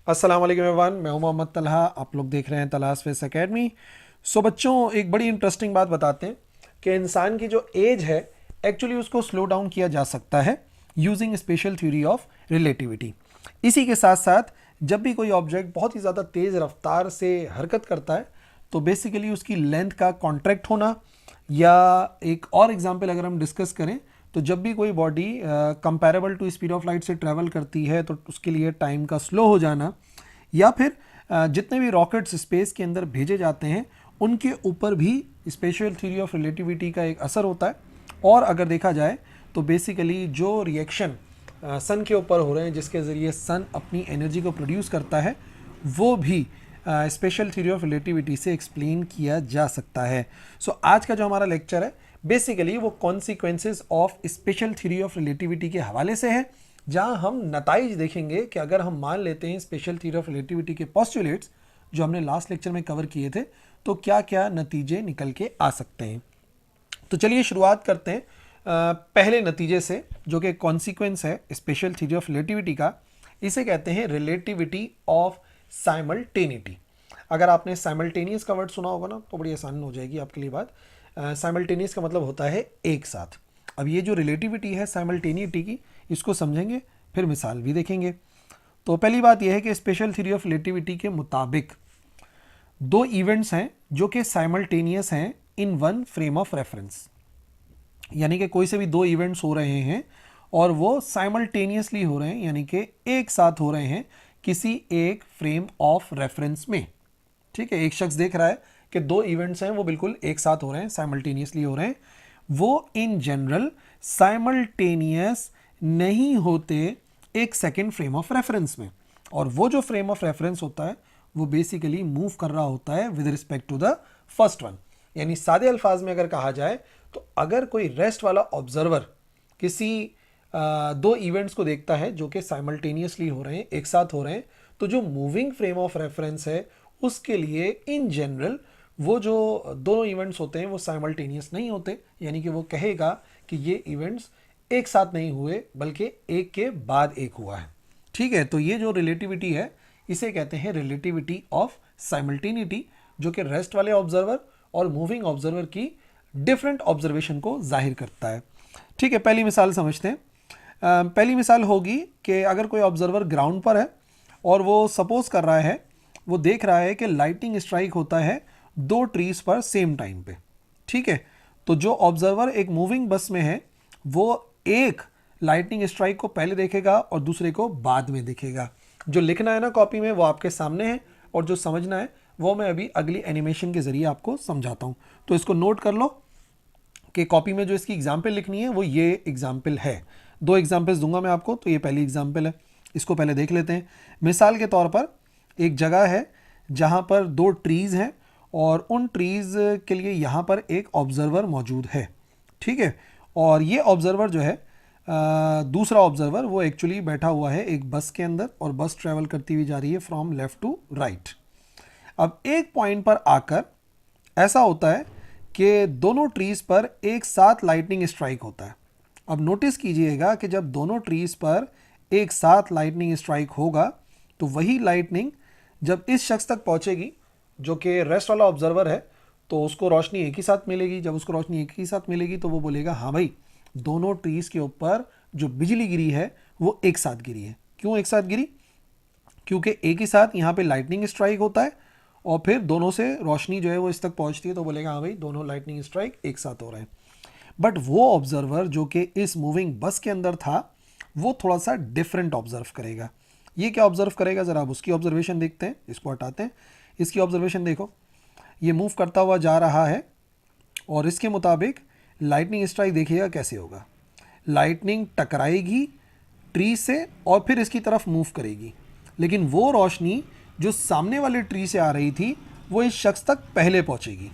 अस्सलाम वालेकुम एवरीवन, मैं हूं मोहम्मद तलहा। आप लोग देख रहे हैं तलहास फेस एकेडमी। सो बच्चों, एक बड़ी इंटरेस्टिंग बात बताते हैं कि इंसान की जो एज है एक्चुअली उसको स्लो डाउन किया जा सकता है using special theory of relativity. इसी के साथ साथ जब भी कोई ऑब्जेक्ट बहुत ही ज़्यादा तेज़ रफ्तार से हरकत करता है तो बेसिकली उसकी लेंथ का कॉन्ट्रैक्ट होना, या एक और एग्जांपल अगर हम डिस्कस करें तो जब भी कोई body comparable to speed of light से ट्रैवल करती है तो उसके लिए टाइम का स्लो हो जाना, या फिर जितने भी रॉकेट्स स्पेस के अंदर भेजे जाते हैं उनके ऊपर भी स्पेशल थ्योरी ऑफ रिलेटिविटी का एक असर होता है। और अगर देखा जाए तो बेसिकली जो रिएक्शन सन के ऊपर हो रहे हैं जिसके ज़रिए सन अपनी एनर्जी को प्रोड्यूस करता है वो भी स्पेशल थ्योरी ऑफ रिलेटिविटी से एक्सप्लेन किया जा सकता है। सो आज का जो हमारा लेक्चर है बेसिकली वो consequences of special theory of relativity के हवाले से है, जहां हम नताइज देखेंगे कि अगर हम मान लेते हैं स्पेशल थ्योरी ऑफ रिलेटिविटी के पोस्टुलेट्स जो हमने लास्ट लेक्चर में कवर किए थे तो क्या क्या नतीजे निकल के आ सकते हैं। तो चलिए शुरुआत करते हैं पहले नतीजे से, जो कि कॉन्सिक्वेंस है स्पेशल थ्योरी ऑफ रिलेटिविटी का। इसे कहते हैं रिलेटिविटी ऑफ साइमल्टेनिटी। अगर आपने साइमल्टेनियस का वर्ड सुना होगा ना तो बड़ी आसान हो जाएगी आपके लिए बात। साइमल्टेनियस का मतलब होता है एक साथ। अब ये जो रिलेटिविटी है साइमल्टेनिटी की, इसको समझेंगे फिर मिसाल भी देखेंगे। तो पहली बात यह है कि स्पेशल थ्योरी ऑफ रिलेटिविटी के मुताबिक दो इवेंट्स हैं जो कि साइमल्टेनियस हैं in one frame of reference. यानी कि कोई से भी दो इवेंट्स हो रहे हैं और वो साइमल्टेनियसली हो रहे हैं, यानी कि एक साथ हो रहे हैं किसी एक फ्रेम ऑफ रेफरेंस में। ठीक है, एक शख्स देख रहा है कि दो इवेंट्स हैं वो बिल्कुल एक साथ हो रहे हैं, साइमल्टेनियसली हो रहे हैं। वो इन जनरल साइमल्टेनियस नहीं होते एक सेकेंड फ्रेम ऑफ रेफरेंस में, और वो जो फ्रेम ऑफ रेफरेंस होता है वो बेसिकली मूव कर रहा होता है with respect to the first one. यानी सादे अल्फाज में अगर कहा जाए तो अगर कोई रेस्ट वाला ऑब्जर्वर किसी दो इवेंट्स को देखता है जो कि साइमल्टेनियसली हो रहे हैं, एक साथ हो रहे हैं, तो जो मूविंग फ्रेम ऑफ रेफरेंस है उसके लिए इन जनरल वो जो दोनों इवेंट्स होते हैं वो साइमल्टेनियस नहीं होते। यानी कि वो कहेगा कि ये इवेंट्स एक साथ नहीं हुए बल्कि एक के बाद एक हुआ है। ठीक है, तो ये जो रिलेटिविटी है इसे कहते हैं रिलेटिविटी ऑफ साइमल्टेनिटी, जो कि रेस्ट वाले ऑब्जर्वर और मूविंग ऑब्जर्वर की डिफरेंट ऑब्जर्वेशन को जाहिर करता है। ठीक है, पहली मिसाल समझते हैं। पहली मिसाल होगी कि अगर कोई ऑब्जर्वर ग्राउंड पर है और वो सपोज कर रहा है, वो देख रहा है कि लाइटनिंग स्ट्राइक होता है दो ट्रीज पर सेम टाइम पे। ठीक है, तो जो ऑब्जर्वर एक मूविंग बस में है वो एक लाइटनिंग स्ट्राइक को पहले देखेगा और दूसरे को बाद में देखेगा। जो लिखना है ना कॉपी में वो आपके सामने है, और जो समझना है वो मैं अभी अगली एनिमेशन के जरिए आपको समझाता हूं। तो इसको नोट कर लो कि कॉपी में जो इसकी एग्जाम्पल लिखनी है वो ये एग्जाम्पल है। दो एग्जाम्पल्स दूंगा मैं आपको, तो ये पहली एग्जाम्पल है, इसको पहले देख लेते हैं। मिसाल के तौर पर एक जगह है जहाँ पर दो ट्रीज़ हैं और उन ट्रीज़ के लिए यहाँ पर एक ऑब्जर्वर मौजूद है। ठीक है, और ये ऑब्जर्वर जो है दूसरा ऑब्जर्वर वो एक्चुअली बैठा हुआ है एक बस के अंदर और बस ट्रैवल करती हुई जा रही है फ्रॉम लेफ्ट टू राइट। अब एक पॉइंट पर आकर ऐसा होता है कि दोनों ट्रीज पर एक साथ लाइटनिंग स्ट्राइक होता है। अब नोटिस कीजिएगा कि जब दोनों ट्रीज पर एक साथ लाइटनिंग स्ट्राइक होगा तो वही लाइटनिंग जब इस शख्स तक पहुंचेगी जो कि रेस्ट वाला ऑब्जर्वर है तो उसको रोशनी एक ही साथ मिलेगी। जब उसको रोशनी एक ही साथ मिलेगी तो वो बोलेगा हाँ भाई, दोनों ट्रीज के ऊपर जो बिजली गिरी है वो एक साथ गिरी है। क्यों एक साथ गिरी? क्योंकि एक ही साथ यहाँ पे लाइटनिंग स्ट्राइक होता है और फिर दोनों से रोशनी जो है वो इस तक पहुंचती है, तो बोलेगा हाँ भाई दोनों लाइटनिंग स्ट्राइक एक साथ हो रहे हैं। बट वो ऑब्जर्वर जो कि इस मूविंग बस के अंदर था वो थोड़ा सा डिफरेंट ऑब्जर्व करेगा। ये क्या ऑब्जर्व करेगा, ज़रा आप उसकी ऑब्जर्वेशन देखते हैं। इसको हटाते हैं, इसकी ऑब्जर्वेशन देखो, ये मूव करता हुआ जा रहा है और इसके मुताबिक लाइटनिंग स्ट्राइक देखिएगा कैसे होगा। लाइटनिंग टकराएगी ट्री से और फिर इसकी तरफ मूव करेगी, लेकिन वो रोशनी जो सामने वाले ट्री से आ रही थी वो इस शख्स तक पहले पहुंचेगी।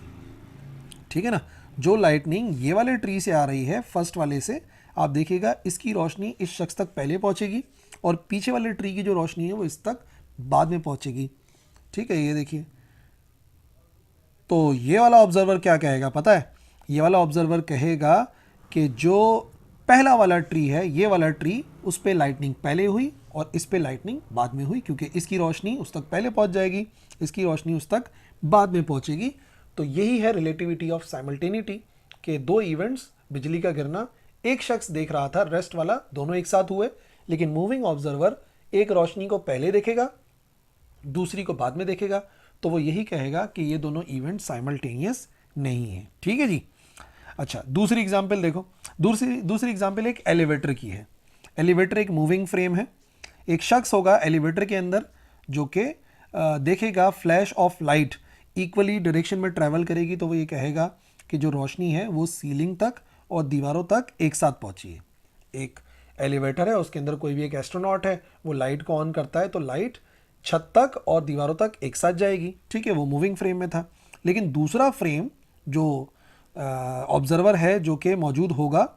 ठीक है ना, जो लाइटनिंग ये वाले ट्री से आ रही है फर्स्ट वाले से, आप देखिएगा इसकी रोशनी इस शख्स तक पहले पहुंचेगी और पीछे वाले ट्री की जो रोशनी है वो इस तक बाद में पहुंचेगी। ठीक है, ये देखिए, तो ये वाला ऑब्जर्वर क्या कहेगा पता है? ये वाला ऑब्जर्वर कहेगा कि जो पहला वाला ट्री है, ये वाला ट्री उस पर लाइटनिंग पहले हुई और इस पे लाइटनिंग बाद में हुई, क्योंकि इसकी रोशनी उस तक पहले पहुंच जाएगी, इसकी रोशनी उस तक बाद में पहुंचेगी। तो यही है रिलेटिविटी ऑफ साइमल्टेनिटी के दो इवेंट्स, बिजली का गिरना एक शख्स देख रहा था, रेस्ट वाला दोनों एक साथ हुए, लेकिन मूविंग ऑब्जर्वर एक रोशनी को पहले देखेगा, दूसरी को बाद में देखेगा, तो वो यही कहेगा कि ये दोनों इवेंट साइमल्टेनियस नहीं है। ठीक है जी। अच्छा, दूसरी एग्जांपल देखो। दूसरी एग्जांपल एक एलिवेटर की है। एलिवेटर एक मूविंग फ्रेम है। एक शख्स होगा एलिवेटर के अंदर जो कि देखेगा flash of light equally direction में ट्रैवल करेगी, तो वो ये कहेगा कि जो रोशनी है वो सीलिंग तक और दीवारों तक एक साथ पहुंची है। एक एलिवेटर है, उसके अंदर कोई भी एक एस्ट्रोनॉट है, वो लाइट को ऑन करता है तो लाइट छत तक और दीवारों तक एक साथ जाएगी। ठीक है, वो मूविंग फ्रेम में था। लेकिन दूसरा फ्रेम जो ऑब्जर्वर है जो कि मौजूद होगा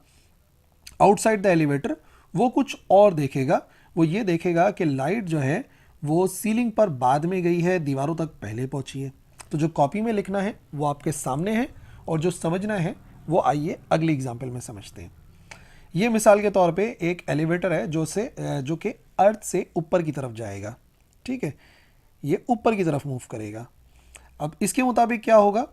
आउटसाइड द एलिवेटर, वो कुछ और देखेगा। वो ये देखेगा कि लाइट जो है वो सीलिंग पर बाद में गई है, दीवारों तक पहले पहुंची है। तो जो कॉपी में लिखना है वो आपके सामने है और जो समझना है वो आइए अगली एग्जाम्पल में समझते हैं। ये मिसाल के तौर पे एक एलिवेटर है जो कि अर्थ से ऊपर की तरफ जाएगा। ठीक है, ये ऊपर की तरफ मूव करेगा। अब इसके मुताबिक क्या होगा,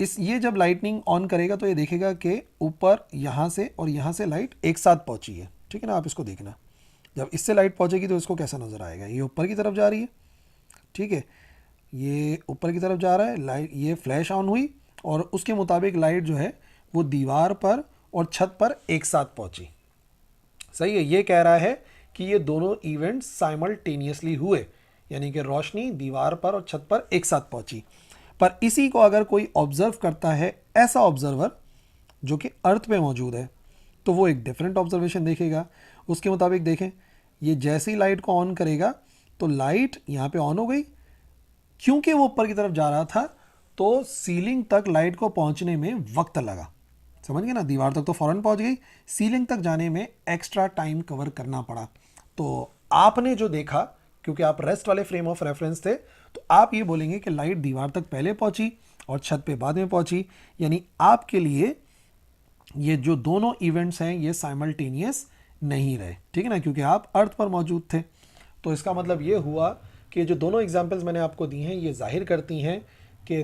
ये जब लाइटनिंग ऑन करेगा तो ये देखेगा कि ऊपर यहाँ से और यहाँ से लाइट एक साथ पहुँची है। ठीक है ना, आप इसको देखना, जब इससे लाइट पहुँचेगी तो इसको कैसा नज़र आएगा, ये ऊपर की तरफ जा रही है। ठीक है, ये ऊपर की तरफ जा रहा है, लाइट ये फ्लैश ऑन हुई और उसके मुताबिक लाइट जो है वो दीवार पर और छत पर एक साथ पहुँची। सही है, ये कह रहा है कि ये दोनों इवेंट्स साइमल्टेनियसली हुए, यानी कि रोशनी दीवार पर और छत पर एक साथ पहुँची। पर इसी को अगर कोई ऑब्जर्व करता है, ऐसा ऑब्जर्वर जो कि अर्थ पे मौजूद है, तो वो एक डिफरेंट ऑब्जर्वेशन देखेगा। उसके मुताबिक देखें, ये जैसे ही लाइट को ऑन करेगा तो लाइट यहाँ पे ऑन हो गई, क्योंकि वो ऊपर की तरफ जा रहा था तो सीलिंग तक लाइट को पहुँचने में वक्त लगा। समझ गए ना, दीवार तक तो फ़ौरन पहुँच गई, सीलिंग तक जाने में एक्स्ट्रा टाइम कवर करना पड़ा। तो आपने जो देखा, क्योंकि आप रेस्ट वाले फ्रेम ऑफ रेफरेंस थे, तो आप ये बोलेंगे कि लाइट दीवार तक पहले पहुंची और छत पे बाद में पहुंची, यानी आपके लिए ये जो दोनों इवेंट्स हैं ये साइमल्टेनियस नहीं रहे। ठीक है ना, क्योंकि आप अर्थ पर मौजूद थे। तो इसका मतलब ये हुआ कि जो दोनों एग्जाम्पल्स मैंने आपको दी हैं ये जाहिर करती हैं कि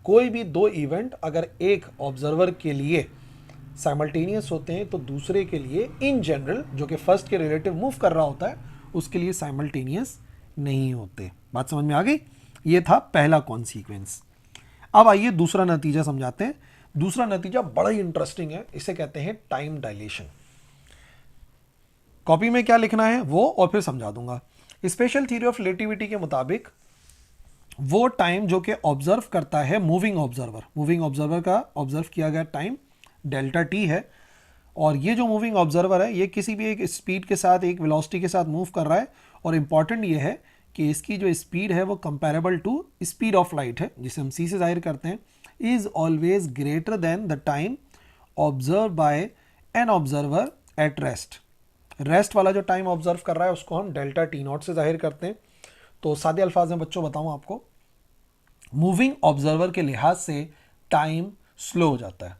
कोई भी दो इवेंट अगर एक ऑब्जर्वर के लिए साइमल्टेनियस होते हैं तो दूसरे के लिए इन जनरल, जो कि फर्स्ट के रिलेटिव मूव कर रहा होता है, उसके लिए साइमल्टेनियस नहीं होते। बात समझ में आ गई? ये था पहला कॉन्सिक्वेंस। अब आइए दूसरा नतीजा समझाते हैं। दूसरा नतीजा बड़ा ही इंटरेस्टिंग है, इसे कहते हैं टाइम डायलेशन। कॉपी में क्या लिखना है वो और फिर समझा दूंगा। स्पेशल थ्योरी ऑफ रिलेटिविटी के मुताबिक वो टाइम जो कि ऑब्जर्व करता है मूविंग ऑब्जर्वर का ऑब्जर्व किया गया टाइम डेल्टा टी है, और ये जो मूविंग ऑब्जर्वर है ये किसी भी एक स्पीड के साथ, एक वेलोसिटी के साथ मूव कर रहा है, और इंपॉर्टेंट ये है कि इसकी जो स्पीड है वो comparable to speed of light है, जिसे हम सी से जाहिर करते हैं, is always greater than the time observe by an observer at rest. Rest वाला जो टाइम ऑब्जर्व कर रहा है उसको हम डेल्टा टी नॉट से जाहिर करते हैं। तो सादे अल्फाज में बच्चों बताऊं आपको, मूविंग ऑब्जर्वर के लिहाज से टाइम स्लो हो जाता है।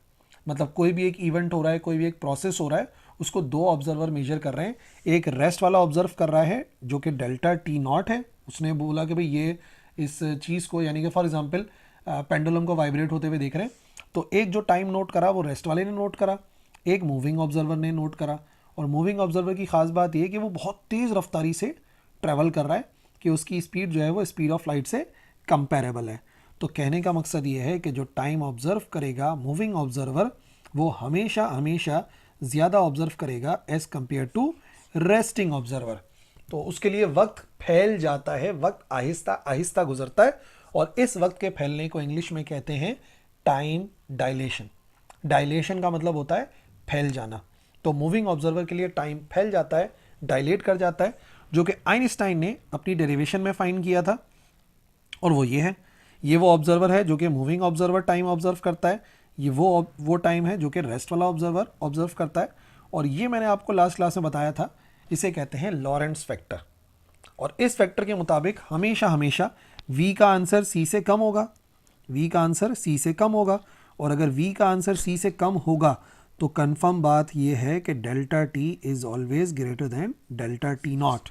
मतलब कोई भी एक इवेंट हो रहा है, कोई भी एक प्रोसेस हो रहा है, उसको दो ऑब्जर्वर मेजर कर रहे हैं। एक रेस्ट वाला ऑब्जर्व कर रहा है जो कि डेल्टा टी नॉट है, उसने बोला कि भाई ये इस चीज़ को, यानी कि फॉर एग्जांपल पेंडुलम को वाइब्रेट होते हुए देख रहे हैं, तो एक जो टाइम नोट करा वो रेस्ट वाले ने नोट करा, एक मूविंग ऑब्जर्वर ने नोट करा। और मूविंग ऑब्जर्वर की खास बात यह है कि वो बहुत तेज़ रफ्तारी से ट्रैवल कर रहा है कि उसकी स्पीड जो है वो स्पीड ऑफ लाइट से कंपेरेबल है। तो कहने का मकसद ये है कि जो टाइम ऑब्जर्व करेगा मूविंग ऑब्जर्वर, वो हमेशा हमेशा ज़्यादा ऑब्जर्व करेगा as compare to resting observer. तो उसके लिए वक्त फैल जाता है, वक्त आहिस्ता आहिस्ता गुजरता है, और इस वक्त के फैलने को इंग्लिश में कहते हैं टाइम डायलेशन। डायलेशन का मतलब होता है फैल जाना। तो मूविंग ऑब्जर्वर के लिए टाइम फैल जाता है, डायलेट कर जाता है, जो कि आइंस्टाइन ने अपनी डेरिवेशन में फाइंड किया था। और वो ये है, ये वो ऑब्जर्वर है जो कि मूविंग ऑब्जर्वर टाइम ऑब्जर्व करता है, ये वो टाइम है जो कि रेस्ट वाला ऑब्जर्वर ऑब्जर्व करता है। और ये मैंने आपको लास्ट क्लास में बताया था, इसे कहते हैं लॉरेंट्ज़ फैक्टर। और इस फैक्टर के मुताबिक हमेशा हमेशा v का आंसर c से कम होगा, v का आंसर c से कम होगा। और अगर v का आंसर c से कम होगा तो कंफर्म बात ये है कि delta T is always greater then delta T not.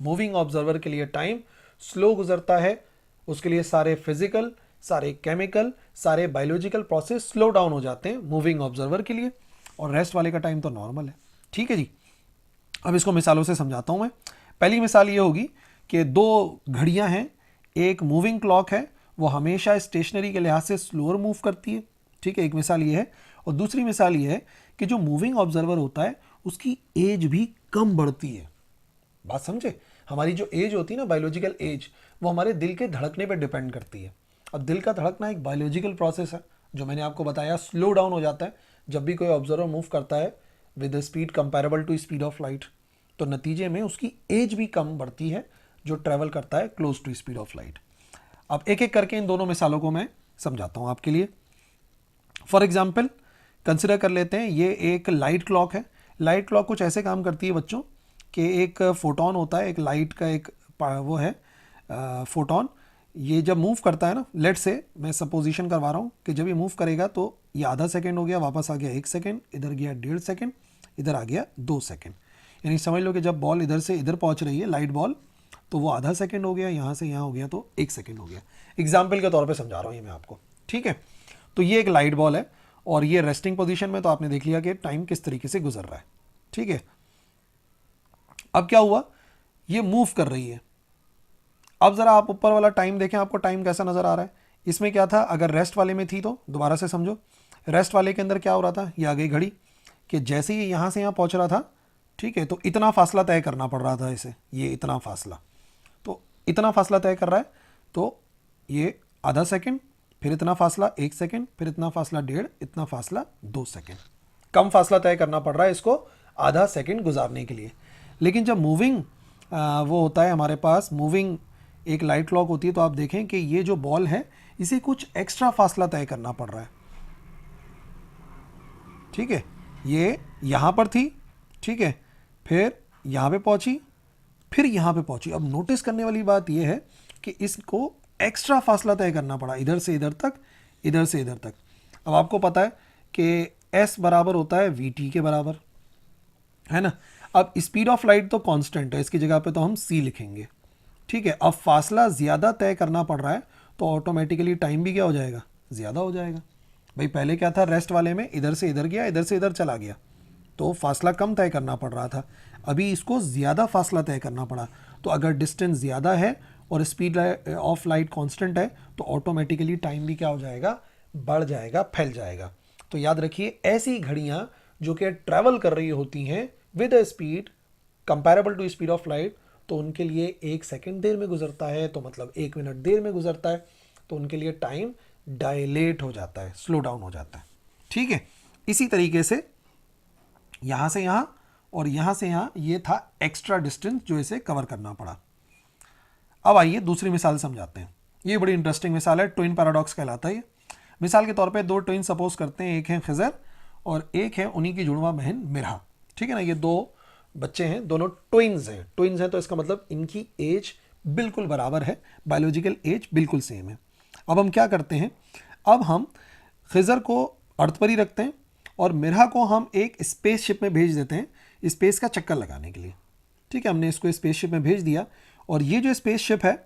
Moving observer के लिए टाइम स्लो गुजरता है, उसके लिए सारे फिजिकल, सारे केमिकल, सारे बायोलॉजिकल प्रोसेस स्लो डाउन हो जाते हैं मूविंग ऑब्जर्वर के लिए, और रेस्ट वाले का टाइम तो नॉर्मल है। ठीक है जी। अब इसको मिसालों से समझाता हूं मैं। पहली मिसाल ये होगी कि दो घड़ियां हैं, एक मूविंग क्लॉक है, वो हमेशा स्टेशनरी के लिहाज से स्लोअर मूव करती है। ठीक है, एक मिसाल ये है। और दूसरी मिसाल ये है कि जो मूविंग ऑब्जर्वर होता है उसकी एज भी कम बढ़ती है। बात समझे? हमारी जो एज होती है ना, बायोलॉजिकल एज, वो हमारे दिल के धड़कने पर डिपेंड करती है। अब दिल का धड़कना एक बायोलॉजिकल प्रोसेस है, जो मैंने आपको बताया स्लो डाउन हो जाता है जब भी कोई ऑब्जर्वर मूव करता है with speed comparable to speed of light. तो नतीजे में उसकी एज भी कम बढ़ती है जो ट्रैवल करता है close to speed of light. अब एक एक करके इन दोनों मिसालों को मैं समझाता हूं आपके लिए। फॉर एग्जाम्पल कंसिडर कर लेते हैं, ये एक लाइट क्लॉक है। लाइट क्लॉक कुछ ऐसे काम करती है बच्चों कि एक फोटोन होता है, एक लाइट का एक वो है फोटोन। ये जब मूव करता है ना, लेट से मैं सपोजिशन करवा रहा हूँ कि जब ये मूव करेगा तो ये आधा सेकंड हो गया, वापस आ गया 1 सेकंड, इधर गया 1.5 सेकंड, इधर आ गया 2 सेकंड। यानी समझ लो कि जब बॉल इधर से इधर पहुंच रही है, लाइट बॉल, तो वो आधा सेकंड हो गया, यहाँ से यहाँ हो गया तो 1 सेकंड हो गया। एग्जाम्पल के तौर पर समझा रहा हूँ ये मैं आपको। ठीक है, तो ये एक लाइट बॉल है और ये रेस्टिंग पोजिशन में, तो आपने देख लिया कि टाइम किस तरीके से गुजर रहा है। ठीक है, अब क्या हुआ, ये मूव कर रही है। अब जरा आप ऊपर वाला टाइम देखें, आपको टाइम कैसा नजर आ रहा है। इसमें क्या था, अगर रेस्ट वाले में थी तो दोबारा से समझो, रेस्ट वाले के अंदर क्या हो रहा था, ये आ गई घड़ी कि जैसे ही यहां से यहां पहुंच रहा था, ठीक है, तो इतना फासला तय करना पड़ रहा था इसे, ये इतना फासला, तो इतना फासला तय कर रहा है, तो ये आधा सेकंड, फिर इतना फासला 1 सेकंड, फिर इतना फासला 1.5, इतना फासला 2 सेकंड। कम फासला तय करना पड़ रहा है इसको आधा सेकंड गुजारने के लिए। लेकिन जब मूविंग वो होता है हमारे पास, मूविंग एक लाइट क्लॉक होती है, तो आप देखें कि ये जो बॉल है इसे कुछ एक्स्ट्रा फासला तय करना पड़ रहा है। ठीक है, ये यहां पर थी, ठीक है, फिर यहां पे पहुंची, फिर यहां पे पहुंची। अब नोटिस करने वाली बात यह है कि इसको एक्स्ट्रा फासला तय करना पड़ा, इधर से इधर तक, इधर से इधर तक। अब आपको पता है कि s बराबर होता है vt के बराबर, है ना। अब स्पीड ऑफ लाइट तो कांस्टेंट है, इसकी जगह पे तो हम c लिखेंगे। ठीक है, अब फासला ज़्यादा तय करना पड़ रहा है तो ऑटोमेटिकली टाइम भी क्या हो जाएगा, ज़्यादा हो जाएगा। भाई पहले क्या था, रेस्ट वाले में इधर से इधर गया, इधर से इधर चला गया, तो फासला कम तय करना पड़ रहा था। अभी इसको ज़्यादा फासला तय करना पड़ा, तो अगर डिस्टेंस ज़्यादा है और स्पीड ऑफ लाइट कांस्टेंट है तो ऑटोमेटिकली टाइम भी क्या हो जाएगा, बढ़ जाएगा, फैल जाएगा। तो याद रखिए, ऐसी घड़ियाँ जो कि ट्रैवल कर रही होती हैं with a speed comparable to speed of light, तो उनके लिए 1 सेकंड देर में गुजरता है, तो मतलब 1 मिनट देर में गुजरता है, तो उनके लिए टाइम डायलेट हो जाता है, स्लो डाउन हो जाता है। ठीक है, इसी तरीके से यहां से यहां और यहां से यहां, ये था एक्स्ट्रा डिस्टेंस जो इसे कवर करना पड़ा। अब आइए दूसरी मिसाल समझाते हैं। ये बड़ी इंटरेस्टिंग मिसाल है, ट्विन पैराडॉक्स कहलाता है ये। मिसाल के तौर पे 2 ट्विन सपोज करते हैं, एक है खिजर और एक है उन्हीं की जुड़वा बहन मिरहा। ठीक है ना, ये 2 बच्चे हैं, दोनों ट्विन्स हैं। ट्विन्स हैं तो इसका मतलब इनकी एज बिल्कुल बराबर है, बायोलॉजिकल एज बिल्कुल सेम है। अब हम क्या करते हैं, अब हम खिजर को अर्थ पर ही रखते हैं और मिरहा को हम एक स्पेसशिप में भेज देते हैं स्पेस का चक्कर लगाने के लिए। ठीक है, हमने इसको स्पेसशिप में भेज दिया और ये जो स्पेसशिप है,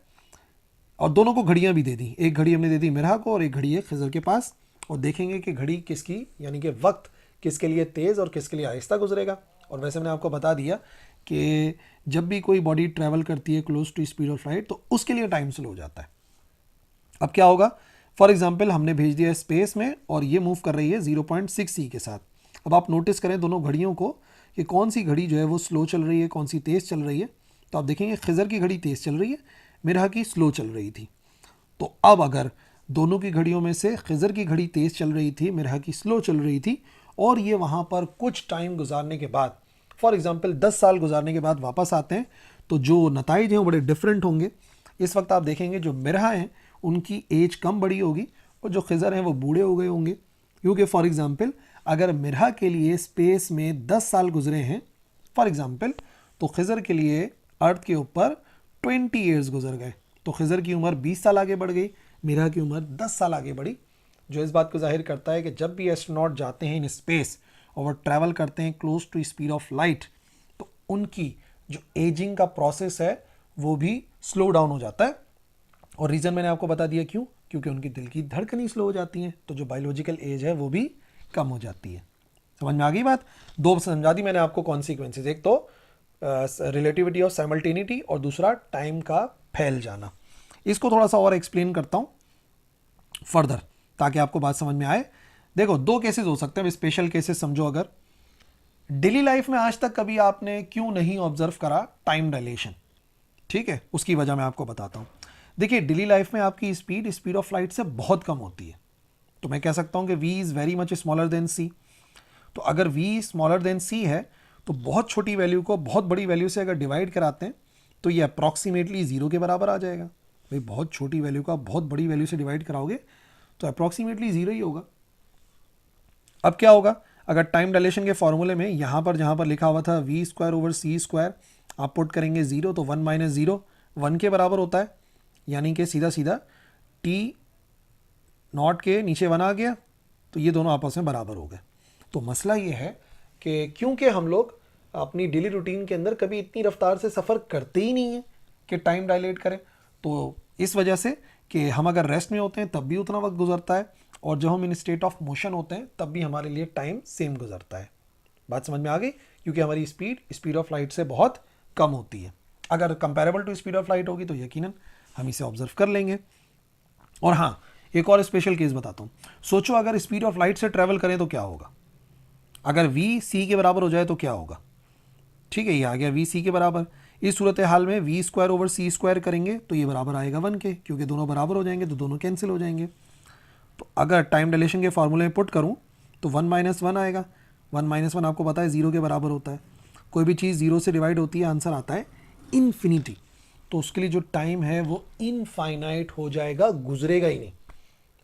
और दोनों को घड़ियां भी दे दी, एक घड़ी हमने दे दी मिरहा को और एक घड़ी है खिजर के पास, और देखेंगे कि घड़ी किसकी, यानी कि वक्त किसके लिए तेज़ और किसके लिए आहिस्ता गुजरेगा। और वैसे मैंने आपको बता दिया कि जब भी कोई बॉडी ट्रैवल करती है close to speed of light तो उसके लिए टाइम स्लो हो जाता है। अब क्या होगा, फॉर एग्जांपल हमने भेज दिया स्पेस में और ये मूव कर रही है 0.6 e के साथ। अब आप नोटिस करें दोनों घड़ियों को कि कौन सी घड़ी जो है वो स्लो चल रही है, कौन सी तेज़ चल रही है। तो आप देखेंगे खिजर की घड़ी तेज़ चल रही है, मिरहा की स्लो चल रही थी। तो अब अगर दोनों की घड़ियों में से खिजर की घड़ी तेज़ चल रही थी, मिरहा की स्लो चल रही थी, और ये वहाँ पर कुछ टाइम गुजारने के बाद, फॉर एग्जांपल 10 साल गुजारने के बाद वापस आते हैं, तो जो नताइज हैं वो बड़े डिफरेंट होंगे। इस वक्त आप देखेंगे जो मिरहा हैं उनकी एज कम बड़ी होगी और जो खिजर हैं वो बूढ़े हो गए होंगे। क्योंकि फॉर एग्जांपल अगर मिरहा के लिए स्पेस में 10 साल गुजरे हैं फॉर एग्जांपल, तो खिजर के लिए अर्थ के ऊपर 20 ईयर्स गुजर गए, तो खिजर की उम्र 20 साल आगे बढ़ गई, मिरहा की उम्र 10 साल आगे बढ़ी। जो इस बात को जाहिर करता है कि जब भी एस्ट्रोनॉट जाते हैं इन स्पेस और वो ट्रैवल करते हैं close to speed of light, तो उनकी जो एजिंग का प्रोसेस है वो भी स्लो डाउन हो जाता है। और रीज़न मैंने आपको बता दिया क्यों, क्योंकि उनकी दिल की धड़कनी स्लो हो जाती हैं, तो जो बायोलॉजिकल एज है वो भी कम हो जाती है। समझ में आ गई बात? दो समझा दी मैंने आपको कॉन्सिक्वेंसेज, एक तो रिलेटिविटी ऑफ साइमल्टेनिटी और दूसरा टाइम का फैल जाना। इसको थोड़ा सा और एक्सप्लेन करता हूँ फर्दर ताकि आपको बात समझ में आए। देखो, दो केसेस हो सकते हैं, स्पेशल केसेस समझो। अगर डेली लाइफ में आज तक कभी आपने क्यों नहीं ऑब्जर्व करा टाइम डायलेशन, ठीक है, उसकी वजह मैं आपको बताता हूँ। देखिए, डेली लाइफ में आपकी स्पीड ऑफ लाइट से बहुत कम होती है, तो मैं कह सकता हूँ कि v is very much smaller than c। तो अगर v स्मॉलर देन c है तो बहुत छोटी वैल्यू को बहुत बड़ी वैल्यू से अगर डिवाइड कराते हैं तो ये अप्रॉक्सीमेटली जीरो के बराबर आ जाएगा। भाई, बहुत छोटी वैल्यू का बहुत बड़ी वैल्यू से डिवाइड कराओगे तो अप्रॉक्सीमेटली जीरो ही होगा। अब क्या होगा, अगर टाइम डायलेशन के फॉर्मूले में यहाँ पर जहाँ पर लिखा हुआ था v square over c square आप पुट करेंगे जीरो, तो 1 माइनस जीरो 1 के बराबर होता है, यानी कि सीधा सीधा t नॉट के नीचे 1 आ गया, तो ये दोनों आपस में बराबर हो गए। तो मसला ये है कि क्योंकि हम लोग अपनी डेली रूटीन के अंदर कभी इतनी रफ्तार से सफ़र करते ही नहीं है कि टाइम डायलेट करें, तो इस वजह से कि हम अगर रेस्ट में होते हैं तब भी उतना वक्त गुजरता है, और जब हम इन स्टेट ऑफ मोशन होते हैं तब भी हमारे लिए टाइम सेम गुजरता है। बात समझ में आ गई? क्योंकि हमारी स्पीड ऑफ लाइट से बहुत कम होती है। अगर comparable to speed of light होगी तो यकीनन हम इसे ऑब्जर्व कर लेंगे। और हाँ, एक और स्पेशल केस बताता हूँ। सोचो अगर स्पीड ऑफ लाइट से ट्रैवल करें तो क्या होगा, अगर v c के बराबर हो जाए तो क्या होगा। ठीक है, ये आ गया v c के बराबर। इस सूरत हाल में v square over c square करेंगे तो ये बराबर आएगा 1 के, क्योंकि दोनों बराबर हो जाएंगे तो दोनों कैंसिल हो जाएंगे। तो अगर टाइम डायलेशन के फॉर्मूले में पुट करूँ तो 1 माइनस 1 आएगा। 1 माइनस 1 आपको पता है 0 के बराबर होता है। कोई भी चीज़ 0 से डिवाइड होती है, आंसर आता है इन्फिनिटी, तो उसके लिए जो टाइम है वो इनफाइनाइट हो जाएगा, गुजरेगा ही नहीं।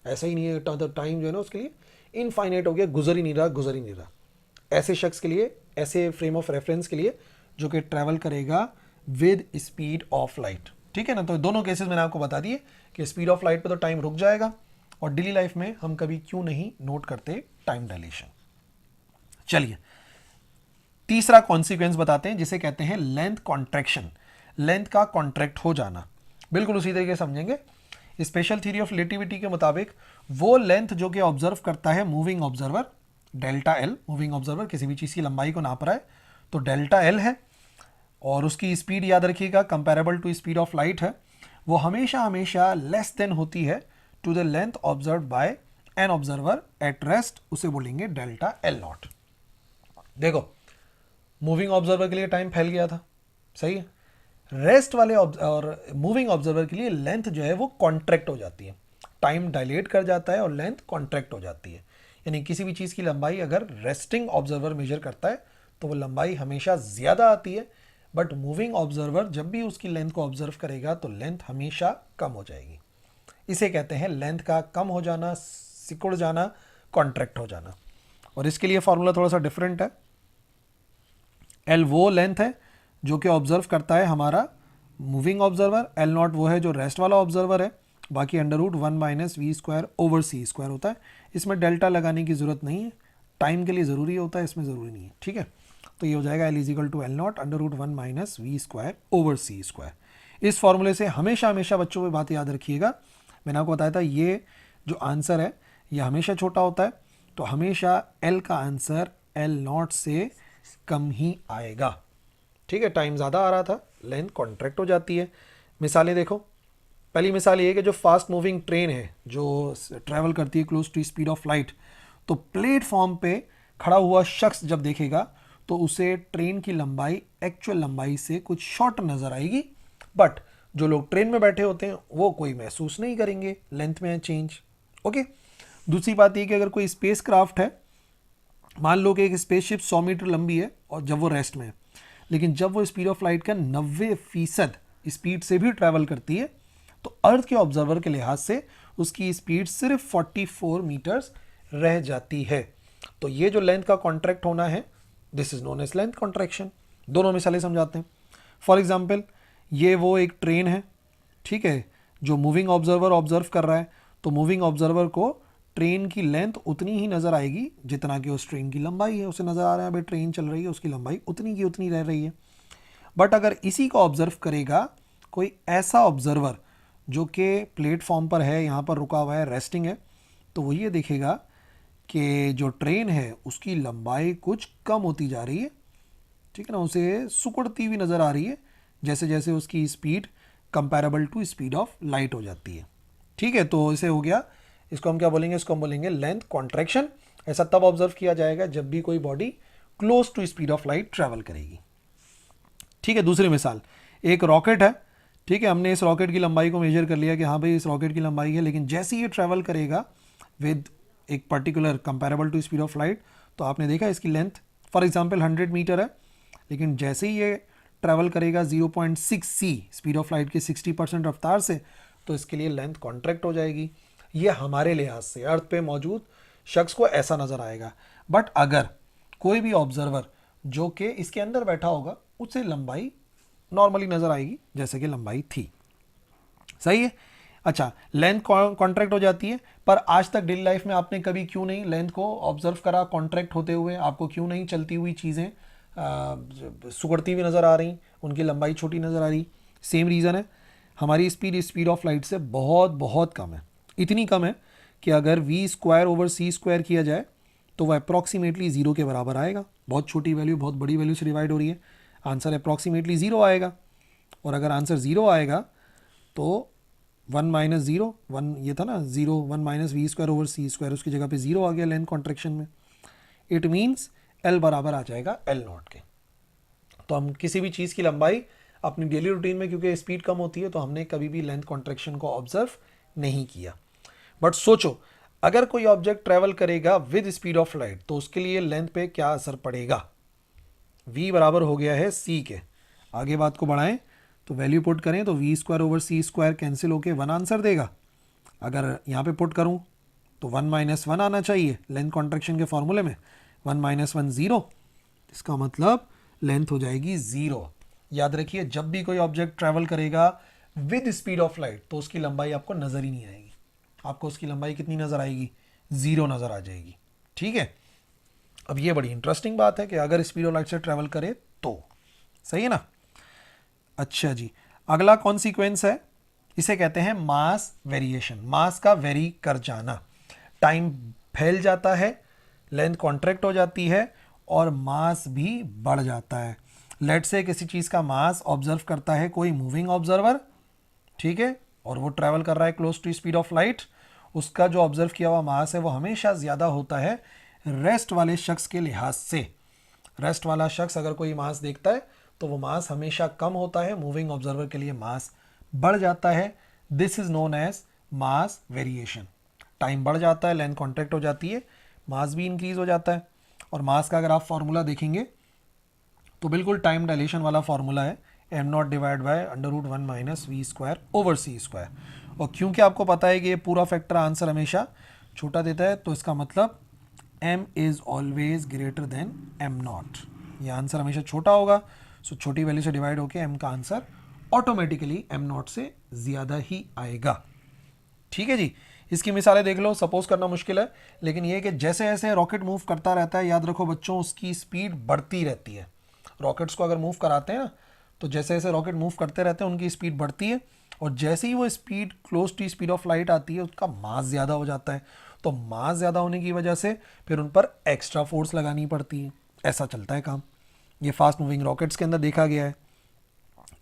ऐसा ही नहीं है, तो टाइम जो है ना उसके लिए इनफाइनाइट हो गया, गुजर ही नहीं रहा। ऐसे शख्स के लिए, ऐसे फ्रेम ऑफ रेफरेंस के लिए जो कि ट्रैवल करेगा विद स्पीड ऑफ लाइट। ठीक है ना, तो दोनों केसेस मैंने आपको बता दिए कि स्पीड ऑफ लाइट पे तो टाइम रुक जाएगा, और डेली लाइफ में हम कभी क्यों नहीं नोट करते टाइम डायलेशन। चलिए, तीसरा कॉन्सिक्वेंस बताते हैं जिसे कहते हैं लेंथ कॉन्ट्रैक्शन, लेंथ का कॉन्ट्रैक्ट हो जाना। बिल्कुल उसी तरीके से समझेंगे। स्पेशल थ्योरी ऑफ रिलेटिविटी के मुताबिक वो लेंथ जो कि ऑब्जर्व करता है moving observer, delta L, moving observer किसी भी चीज़ की लंबाई को नाप रहा है तो डेल्टा एल है, और उसकी स्पीड याद रखिएगा comparable to speed of light है, वो हमेशा लेस देन होती है to the length observe by an observer at rest, उसे बोलेंगे डेल्टा एल नॉट। देखो, मूविंग ऑब्जर्वर के लिए टाइम फैल गया था, सही है। रेस्ट वाले और मूविंग ऑब्जर्वर के लिए लेंथ जो है वो कॉन्ट्रैक्ट हो जाती है, टाइम डायलेट कर जाता है और लेंथ कॉन्ट्रैक्ट हो जाती है। यानी किसी भी चीज़ की लंबाई अगर रेस्टिंग ऑब्जर्वर मेजर करता है तो वो लंबाई हमेशा ज़्यादा आती है, बट मूविंग ऑब्जर्वर जब भी उसकी लेंथ को ऑब्जर्व करेगा तो लेंथ हमेशा कम हो जाएगी। इसे कहते हैं लेंथ का कम हो जाना, सिकुड़ जाना, कॉन्ट्रैक्ट हो जाना। और इसके लिए फॉर्मूला थोड़ा सा डिफरेंट है। एल वो लेंथ है जो कि ऑब्जर्व करता है हमारा मूविंग ऑब्जर्वर, एल नॉट वो है जो रेस्ट वाला ऑब्जर्वर है, बाकी under root 1 minus V square over C square होता है। इसमें डेल्टा लगाने की ज़रूरत नहीं है, टाइम के लिए ज़रूरी होता है, इसमें ज़रूरी नहीं है। ठीक है, तो ये हो जाएगा L equal to L naught under root 1 minus V square over C square. इस फॉर्मूले से हमेशा बच्चों को बात याद रखिएगा, मैंने आपको बताया था ये जो आंसर है ये हमेशा छोटा होता है, तो हमेशा एल का आंसर एल नॉट से कम ही आएगा। ठीक है, टाइम ज़्यादा आ रहा था, लेंथ कॉन्ट्रैक्ट हो जाती है। मिसालें देखो, पहली मिसाल ये है कि जो फास्ट मूविंग ट्रेन है जो ट्रैवल करती है close to speed of light, तो प्लेटफॉर्म पे खड़ा हुआ शख्स जब देखेगा तो उसे ट्रेन की लंबाई एक्चुअल लंबाई से कुछ शॉर्ट नज़र आएगी, बट जो लोग ट्रेन में बैठे होते हैं वो कोई महसूस नहीं करेंगे लेंथ में चेंज। ओके, दूसरी बात ये कि अगर कोई स्पेस क्राफ्ट है, मान लो कि एक स्पेसशिप 100 मीटर लंबी है और जब वो रेस्ट में है, लेकिन जब वो स्पीड ऑफ लाइट का 90% स्पीड से भी ट्रैवल करती है तो अर्थ के ऑब्जर्वर के लिहाज से उसकी स्पीड सिर्फ 44 मीटर्स रह जाती है। तो ये जो लेंथ का कॉन्ट्रैक्ट होना है, this is known as length contraction. दोनों मिसालें समझाते हैं। फॉर एग्जाम्पल, ये वो एक ट्रेन है, ठीक है, जो मूविंग ऑब्जर्वर ऑब्जर्व कर रहा है, तो मूविंग ऑब्जर्वर को ट्रेन की लेंथ उतनी ही नज़र आएगी जितना कि उस ट्रेन की लंबाई है। उसे नज़र आ रहा है भाई ट्रेन चल रही है, उसकी लंबाई उतनी की उतनी रह रही है। बट अगर इसी को ऑब्जर्व करेगा कोई ऐसा ऑब्जर्वर जो कि प्लेटफॉर्म पर है, यहाँ पर रुका हुआ है, रेस्टिंग है, तो वो ये देखेगा कि जो ट्रेन है उसकी लंबाई कुछ कम होती जा रही है, ठीक है ना, उसे सिकुड़ती हुई नज़र आ रही है जैसे जैसे उसकी speed comparable to speed of light हो जाती है। ठीक है, तो इसे हो गया, इसको हम क्या बोलेंगे, इसको हम बोलेंगे लेंथ कॉन्ट्रैक्शन। ऐसा तब ऑब्जर्व किया जाएगा जब भी कोई body close to speed of light travel करेगी। ठीक है, दूसरी मिसाल, एक रॉकेट है, ठीक है, हमने इस रॉकेट की लंबाई को मेजर कर लिया कि हाँ भाई इस रॉकेट की लंबाई है, लेकिन जैसे ही ये ट्रैवल करेगा विद एक particular comparable to speed of light, तो आपने देखा इसकी लेंथ फॉर एग्जांपल 100 मीटर है, लेकिन जैसे ही ये ट्रैवल करेगा 0.6 सी स्पीड ऑफ लाइट के 60% रफ्तार से, तो इसके लिए लेंथ कॉन्ट्रैक्ट हो जाएगी। ये हमारे लिहाज से अर्थ पे मौजूद शख्स को ऐसा नज़र आएगा। बट अगर कोई भी ऑब्जर्वर जो कि इसके अंदर बैठा होगा उसे लंबाई नॉर्मली नज़र आएगी जैसे कि लंबाई थी। सही है। अच्छा, लेंथ कॉन्ट्रैक्ट हो जाती है, पर आज तक डेली लाइफ में आपने कभी क्यों नहीं लेंथ को ऑब्जर्व करा कॉन्ट्रैक्ट होते हुए? आपको क्यों नहीं चलती हुई चीज़ें सिकुड़ती हुई नज़र आ रही, उनकी लंबाई छोटी नज़र आ रही? सेम रीज़न है, हमारी स्पीड ऑफ लाइट से बहुत बहुत कम है। इतनी कम है कि अगर v²/c² किया जाए तो वह अप्रॉक्सीमेटली 0 के बराबर आएगा। बहुत छोटी वैल्यू बहुत बड़ी वैल्यू से डिवाइड हो रही है, आंसर अप्रॉक्सीमेटली 0 आएगा। और अगर आंसर 0 आएगा तो 1 - 0, 1 ये था ना 0, 1 - v²/c², उसकी जगह पे 0 आ गया लेंथ कॉन्ट्रैक्शन में। इट मीन्स L बराबर आ जाएगा L0 के। तो हम किसी भी चीज़ की लंबाई अपनी डेली रूटीन में, क्योंकि स्पीड कम होती है, तो हमने कभी भी लेंथ कॉन्ट्रैक्शन को ऑब्जर्व नहीं किया। बट सोचो, अगर कोई ऑब्जेक्ट ट्रैवल करेगा विद स्पीड ऑफ लाइट तो उसके लिए लेंथ पे क्या असर पड़ेगा? v बराबर हो गया है c के। आगे बात को बढ़ाएं तो वैल्यू पुट करें तो v²/c² कैंसिल होके 1 आंसर देगा। अगर यहाँ पे पुट करूँ तो 1 - 1 आना चाहिए लेंथ कॉन्ट्रैक्शन के फॉर्मूले में। 1 - 1 0, इसका मतलब लेंथ हो जाएगी 0। याद रखिए, जब भी कोई ऑब्जेक्ट ट्रैवल करेगा विद स्पीड ऑफ लाइट तो उसकी लंबाई आपको नज़र ही नहीं आएगी। आपको उसकी लंबाई कितनी नज़र आएगी? 0 नज़र आ जाएगी। ठीक है, अब ये बड़ी इंटरेस्टिंग बात है कि अगर स्पीड ऑफ लाइट से ट्रैवल करे तो, सही है ना। अच्छा जी, अगला कॉन्सिक्वेंस है, इसे कहते हैं मास वेरिएशन। मास का वेरी कर जाना, टाइम फैल जाता है, लेंथ कॉन्ट्रैक्ट हो जाती है और मास भी बढ़ जाता है। लेट से किसी चीज़ का मास ऑब्जर्व करता है कोई मूविंग ऑब्जर्वर, ठीक है, और वो ट्रैवल कर रहा है close to speed of light, उसका जो ऑब्जर्व किया हुआ मास है वो हमेशा ज़्यादा होता है रेस्ट वाले शख्स के लिहाज से। रेस्ट वाला शख्स अगर कोई मास देखता है तो वो मास हमेशा कम होता है, मूविंग ऑब्जर्वर के लिए मास बढ़ जाता है। This is known as mass variation. Time बढ़ जाता है, लेंथ कॉन्ट्रैक्ट हो जाती है, मास भी इंक्रीज हो जाता है। और मास का अगर आप फॉर्मूला देखेंगे तो बिल्कुल टाइम डायलेशन वाला फॉर्मूला है, m0 डिवाइड बाय √1 - v²/c²। और क्योंकि आपको पता है कि ये पूरा फैक्टर आंसर हमेशा छोटा देता है, तो इसका मतलब m is always greater then m0। ये आंसर हमेशा छोटा होगा, सो छोटी वैल्यू से डिवाइड होकर m का आंसर ऑटोमेटिकली m0 से ज़्यादा ही आएगा। ठीक है जी, इसकी मिसालें देख लो। सपोज करना मुश्किल है, लेकिन ये कि जैसे जैसे रॉकेट मूव करता रहता है, याद रखो बच्चों, उसकी स्पीड बढ़ती रहती है। रॉकेट्स को अगर मूव कराते हैं ना, तो जैसे जैसे रॉकेट मूव करते रहते हैं उनकी स्पीड बढ़ती है, और जैसे ही वो speed close to speed of light आती है उसका मास ज़्यादा हो जाता है। तो मास ज़्यादा होने की वजह से फिर उन पर एक्स्ट्रा फोर्स लगानी पड़ती है। ऐसा चलता है काम, ये फास्ट मूविंग रॉकेट्स के अंदर देखा गया है।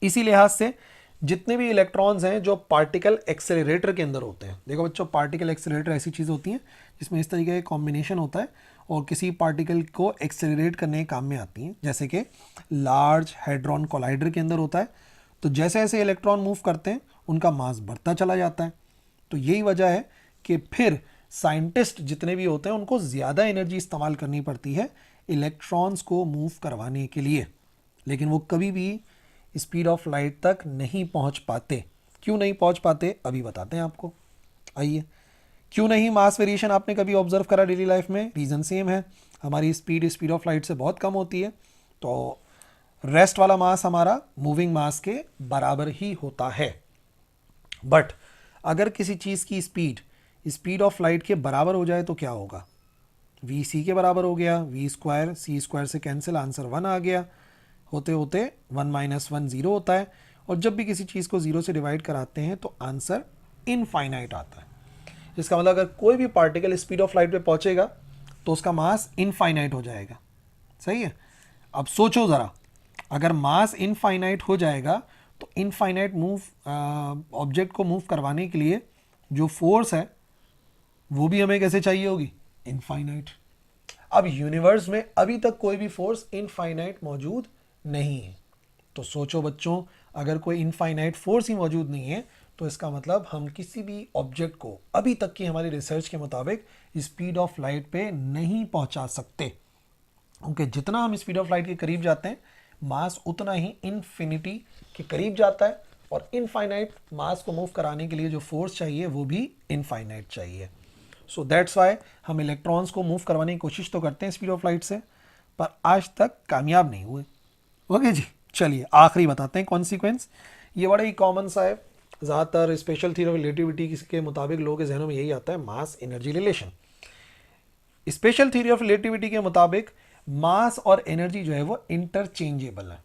इसी लिहाज से जितने भी इलेक्ट्रॉन्स हैं जो पार्टिकल एक्सेलरेटर के अंदर होते हैं, देखो बच्चों, पार्टिकल एक्सेलरेटर ऐसी चीज़ होती हैं जिसमें इस तरीके का कॉम्बिनेशन होता है और किसी पार्टिकल को एक्सेलरेट करने के काम में आती हैं, जैसे कि लार्ज हैड्रॉन कोलाइडर के अंदर होता है। तो जैसे जैसे इलेक्ट्रॉन मूव करते हैं उनका मास बढ़ता चला जाता है। तो यही वजह है कि फिर साइंटिस्ट जितने भी होते हैं उनको ज़्यादा एनर्जी इस्तेमाल करनी पड़ती है इलेक्ट्रॉन्स को मूव करवाने के लिए, लेकिन वो कभी भी स्पीड ऑफ लाइट तक नहीं पहुंच पाते। क्यों नहीं पहुंच पाते अभी बताते हैं आपको। आइए, क्यों नहीं मास वेरिएशन आपने कभी ऑब्जर्व करा डेली लाइफ में? रीज़न सेम है, हमारी स्पीड ऑफ लाइट से बहुत कम होती है, तो रेस्ट वाला मास हमारा मूविंग मास के बराबर ही होता है। बट अगर किसी चीज़ की स्पीड स्पीड ऑफ लाइट के बराबर हो जाए तो क्या होगा, वी सी के बराबर हो गया, वी स्क्वायर सी स्क्वायर से कैंसिल, आंसर 1 आ गया, होते होते 1 माइनस 1 ज़ीरो होता है, और जब भी किसी चीज़ को ज़ीरो से डिवाइड कराते हैं तो आंसर इनफाइनाइट आता है। इसका मतलब अगर कोई भी पार्टिकल स्पीड ऑफ लाइट पे पहुंचेगा तो उसका मास इनफाइनाइट हो जाएगा। सही है। अब सोचो ज़रा, अगर मास इनफाइनाइट हो जाएगा तो इनफाइनाइट ऑब्जेक्ट को मूव करवाने के लिए जो फोर्स है वो भी हमें कैसे चाहिए होगी, इनफाइनाइट। अब यूनिवर्स में अभी तक कोई भी फोर्स इनफाइनाइट मौजूद नहीं है, तो सोचो बच्चों, अगर कोई इनफाइनाइट फोर्स ही मौजूद नहीं है तो इसका मतलब हम किसी भी ऑब्जेक्ट को अभी तक की हमारी रिसर्च के मुताबिक स्पीड ऑफ लाइट पे नहीं पहुंचा सकते, क्योंकि जितना हम स्पीड ऑफ लाइट के करीब जाते हैं मास उतना ही इन्फिनिटी के करीब जाता है, और इनफाइनाइट मास को मूव कराने के लिए जो फोर्स चाहिए वो भी इनफाइनाइट चाहिए। सो दैट्स वाई हम इलेक्ट्रॉन्स को मूव करवाने की कोशिश तो करते हैं स्पीड ऑफ लाइट से, पर आज तक कामयाब नहीं हुए। ओके जी, चलिए आखिरी बताते हैं कॉन्सिक्वेंस। ये बड़ा ही कॉमन सा है, ज़्यादातर स्पेशल थ्योरी ऑफ रिलेटिविटी के मुताबिक लोगों के जहनों में यही आता है, मास energy relation. Special theory of relativity के मुताबिक मास और एनर्जी जो है वो इंटरचेंजेबल है।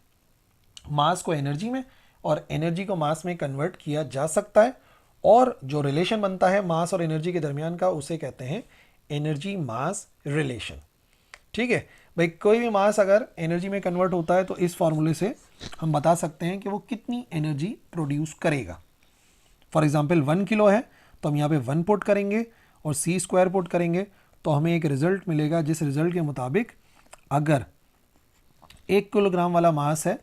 मास को एनर्जी में और एनर्जी को मास में कन्वर्ट किया जा सकता है, और जो रिलेशन बनता है मास और एनर्जी के दरमियान का उसे कहते हैं एनर्जी मास रिलेशन। ठीक है भाई, कोई भी मास अगर एनर्जी में कन्वर्ट होता है तो इस फॉर्मूले से हम बता सकते हैं कि वो कितनी एनर्जी प्रोड्यूस करेगा। फॉर एग्जांपल 1 किलो है तो हम यहाँ पे 1 पुट करेंगे और सी स्क्वायर पुट करेंगे तो हमें एक रिजल्ट मिलेगा, जिस रिजल्ट के मुताबिक अगर 1 किलोग्राम वाला मास है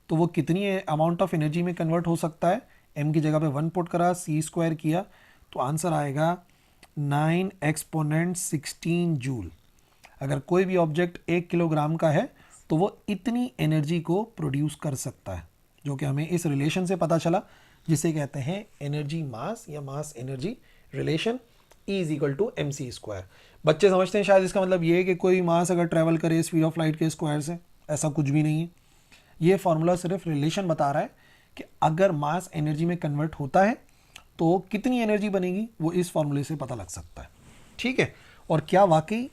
तो वो कितनी अमाउंट ऑफ एनर्जी में कन्वर्ट हो सकता है। m की जगह पे 1 पुट करा, सी स्क्वायर किया तो आंसर आएगा 9 एक्सपोनेंट 16 जूल। अगर कोई भी ऑब्जेक्ट 1 किलोग्राम का है तो वो इतनी एनर्जी को प्रोड्यूस कर सकता है, जो कि हमें इस रिलेशन से पता चला, जिसे कहते हैं एनर्जी मास या mass energy relation, E is equal to M C square. बच्चे समझते हैं शायद इसका मतलब ये है कि कोई मास अगर ट्रैवल करे स्पीड ऑफ लाइट के स्क्वायर से, ऐसा कुछ भी नहीं है। ये फॉर्मूला सिर्फ रिलेशन बता रहा है कि अगर मास एनर्जी में कन्वर्ट होता है तो कितनी एनर्जी बनेगी, वो इस फॉर्मूले से पता लग सकता है। ठीक है, और क्या वाकई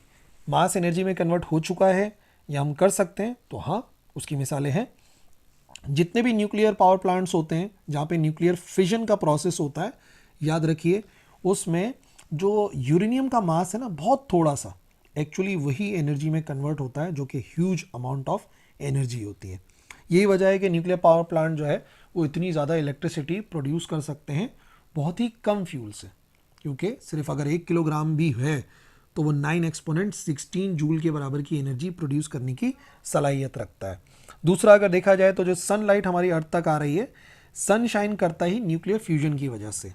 मास एनर्जी में कन्वर्ट हो चुका है या हम कर सकते हैं, तो हाँ, उसकी मिसालें हैं। जितने भी न्यूक्लियर पावर प्लांट्स होते हैं जहाँ पे न्यूक्लियर फिजन का प्रोसेस होता है, याद रखिए उसमें जो यूरेनियम का मास है ना, बहुत थोड़ा सा, एक्चुअली वही एनर्जी में कन्वर्ट होता है, जो कि ह्यूज अमाउंट ऑफ एनर्जी होती है। यही वजह है कि न्यूक्लियर पावर प्लांट जो है वो इतनी ज़्यादा इलेक्ट्रिसिटी प्रोड्यूस कर सकते हैं बहुत ही कम फ्यूल से, क्योंकि सिर्फ अगर 1 किलोग्राम भी है तो वो 9 एक्सपोनेंट 16 जूल के बराबर की एनर्जी प्रोड्यूस करने की सलाहियत रखता है। दूसरा, अगर देखा जाए तो जो सनलाइट हमारी अर्थ तक आ रही है, सनशाइन करता ही न्यूक्लियर फ्यूजन की वजह से।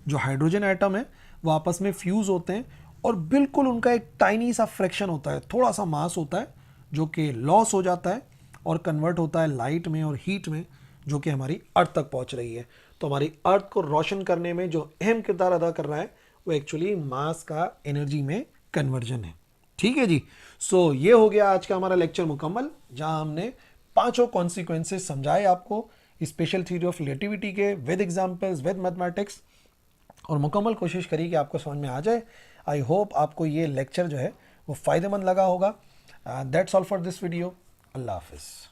जो हाइड्रोजन एटम है वो आपस में फ्यूज़ होते हैं और बिल्कुल उनका एक टाइनी सा फ्रैक्शन होता है, थोड़ा सा मास होता है, जो कि लॉस हो जाता है और कन्वर्ट होता है लाइट में और हीट में, जो कि हमारी अर्थ तक पहुंच रही है। तो हमारी अर्थ को रोशन करने में जो अहम किरदार अदा कर रहा है वो एक्चुअली मास का एनर्जी में कन्वर्जन है। ठीक है जी, सो ये हो गया आज का हमारा लेक्चर मुकम्मल, जहां हमने पांचों कॉन्सिक्वेंसेस समझाए आपको स्पेशल थ्योरी ऑफ रिलेटिविटी के, विद एग्जाम्पल्स, विद मैथमेटिक्स, और मुकम्मल कोशिश करी कि आपको समझ में आ जाए। आई होप आपको ये लेक्चर जो है वो फ़ायदेमंद लगा होगा। That's all for this video. अल्लाह हाफिज़।